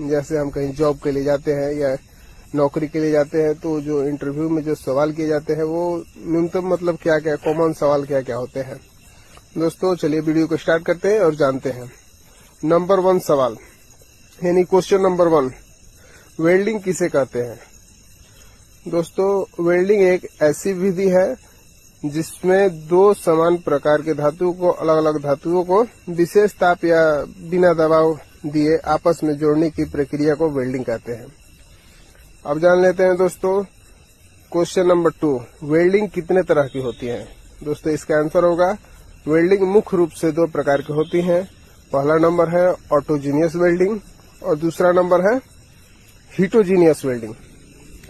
जैसे हम कहीं जॉब के लिए जाते हैं या नौकरी के लिए जाते हैं तो जो इंटरव्यू में जो सवाल किए जाते हैं वो न्यूनतम मतलब क्या क्या कॉमन सवाल क्या क्या होते हैं। दोस्तों चलिए वीडियो को स्टार्ट करते हैं और जानते हैं। नंबर 1 सवाल यानी क्वेश्चन नंबर 1, वेल्डिंग किसे कहते हैं। दोस्तों वेल्डिंग एक ऐसी विधि है जिसमें दो समान प्रकार के धातुओं को अलग अलग धातुओं को विशेष ताप या बिना दबाव दिए आपस में जोड़ने की प्रक्रिया को वेल्डिंग कहते हैं। अब जान लेते हैं दोस्तों क्वेश्चन नंबर 2, वेल्डिंग कितने तरह की होती है। दोस्तों इसका आंसर होगा वेल्डिंग मुख्य रूप से 2 प्रकार की होती है। पहला नंबर है ऑटोजीनियस वेल्डिंग और दूसरा नंबर है हीटोजीनियस वेल्डिंग।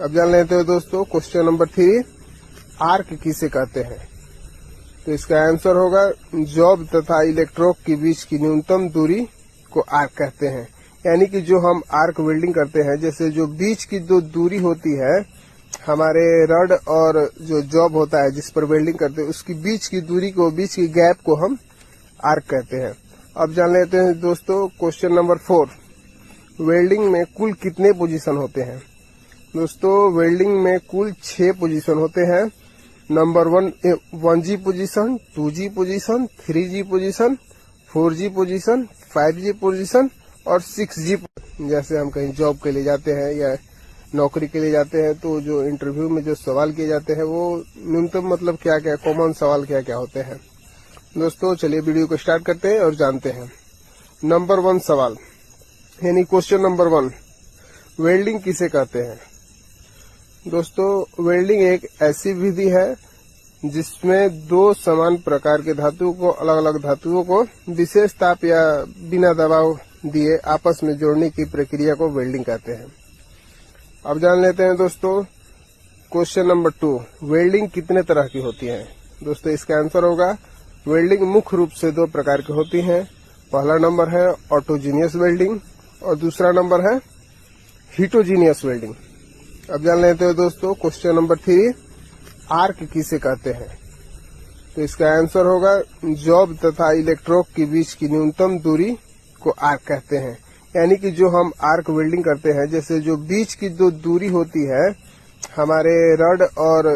अब जान लेते हैं दोस्तों क्वेश्चन नंबर 3, आर्क किसे कहते हैं। तो इसका आंसर होगा जॉब तथा इलेक्ट्रोड के बीच की न्यूनतम दूरी को आर्क कहते हैं। यानी कि जो हम आर्क वेल्डिंग करते हैं, जैसे जो बीच की जो दूरी होती है हमारे रड और जो जॉब होता है जिस पर वेल्डिंग करते हैं उसकी बीच की दूरी को, बीच की गैप को हम आर्क कहते हैं। अब जान लेते हैं दोस्तों क्वेश्चन नंबर 4, वेल्डिंग में कुल कितने पोजीशन होते हैं। दोस्तों वेल्डिंग में कुल 6 पोजीशन होते हैं। Number 1G position, 2G position, 3G position, 4G position, 5G position और 6G। जैसे हम कहीं जॉब के लिए जाते हैं या नौकरी के लिए जाते हैं तो जो इंटरव्यू में जो सवाल किए जाते हैं वो न्यूनतम मतलब क्या क्या कॉमन सवाल क्या क्या होते हैं। दोस्तों चलिए वीडियो को स्टार्ट करते हैं और जानते हैं। नंबर 1 सवाल यानी क्वेश्चन नंबर 1, वेल्डिंग किसे कहते हैं। दोस्तों वेल्डिंग एक ऐसी विधि है जिसमें दो समान प्रकार के धातुओं को अलग अलग धातुओं को विशेष ताप या बिना दबाव दिए आपस में जोड़ने की प्रक्रिया को वेल्डिंग कहते हैं। अब जान लेते हैं दोस्तों क्वेश्चन नंबर 2, वेल्डिंग कितने तरह की होती है। दोस्तों इसका आंसर होगा वेल्डिंग मुख्य रूप से 2 प्रकार की होती है। पहला नंबर है ऑटोजीनियस वेल्डिंग और दूसरा नंबर है हीटोजीनियस वेल्डिंग। अब जान लेते हैं दोस्तों क्वेश्चन नंबर 3, आर्क किसे कहते हैं। तो इसका आंसर होगा जॉब तथा इलेक्ट्रोड के बीच की न्यूनतम दूरी को आर्क कहते हैं। यानी कि जो हम आर्क वेल्डिंग करते हैं, जैसे जो बीच की जो दूरी होती है हमारे रड और